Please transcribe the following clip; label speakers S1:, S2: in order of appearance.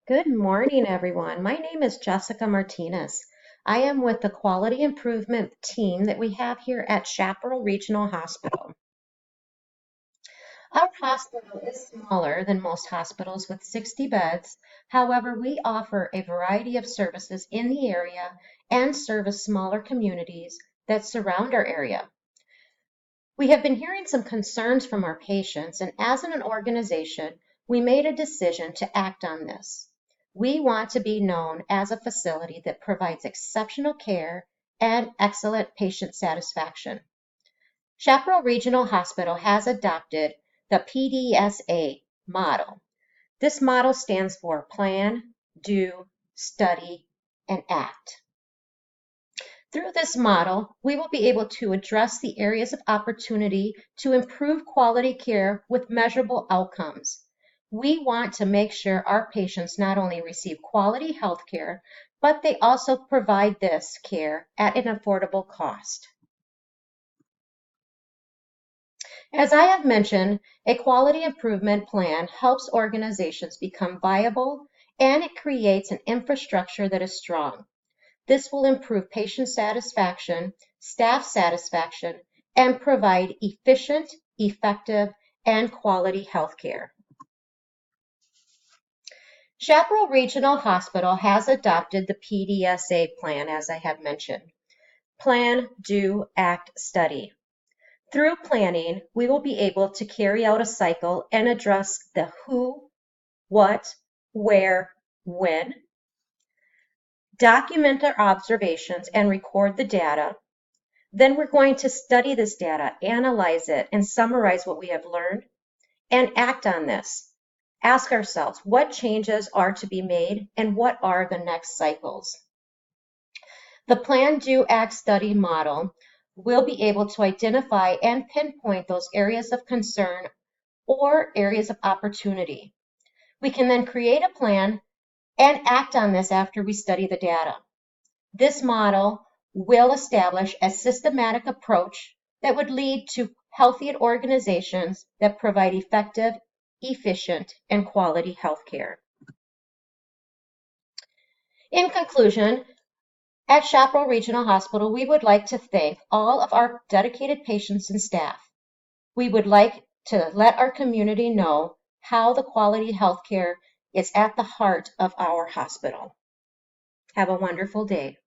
S1: Good morning, everyone. My name is Jessica Martinez. I am with the quality improvement team that we have here at Chaparral Regional Hospital. Our hospital is smaller than most hospitals with 60 beds. However, we offer a variety of services in the area and service smaller communities that surround our area. We have been hearing some concerns from our patients, and as an organization, we made a decision to act on this. We want to be known as a facility that provides exceptional care and excellent patient satisfaction. Chaparral Regional Hospital has adopted the PDSA model. This model stands for Plan, Do, Study, and Act. Through this model, we will be able to address the areas of opportunity to improve quality care with measurable outcomes. We want to make sure our patients not only receive quality health care, but they also provide this care at an affordable cost. As I have mentioned, a quality improvement plan helps organizations become viable and it creates an infrastructure that is strong. This will improve patient satisfaction, staff satisfaction, and provide efficient, effective, and quality health care. Chaparral Regional Hospital has adopted the PDSA plan, as I have mentioned. Plan, Do, Act, Study. Through planning, we will be able to carry out a cycle and address the who, what, where, when, document our observations and record the data. Then we're going to study this data, analyze it, and summarize what we have learned, and act on this. Ask ourselves what changes are to be made and what are the next cycles. The Plan, Do, Act, Study model will be able to identify and pinpoint those areas of concern or areas of opportunity. We can then create a plan and act on this after we study the data. This model will establish a systematic approach that would lead to healthy organizations that provide effective, efficient, and quality health care. In conclusion, at Chaparral Regional Hospital, we would like to thank all of our dedicated patients and staff. We would like to let our community know how the quality health care is at the heart of our hospital. Have a wonderful day.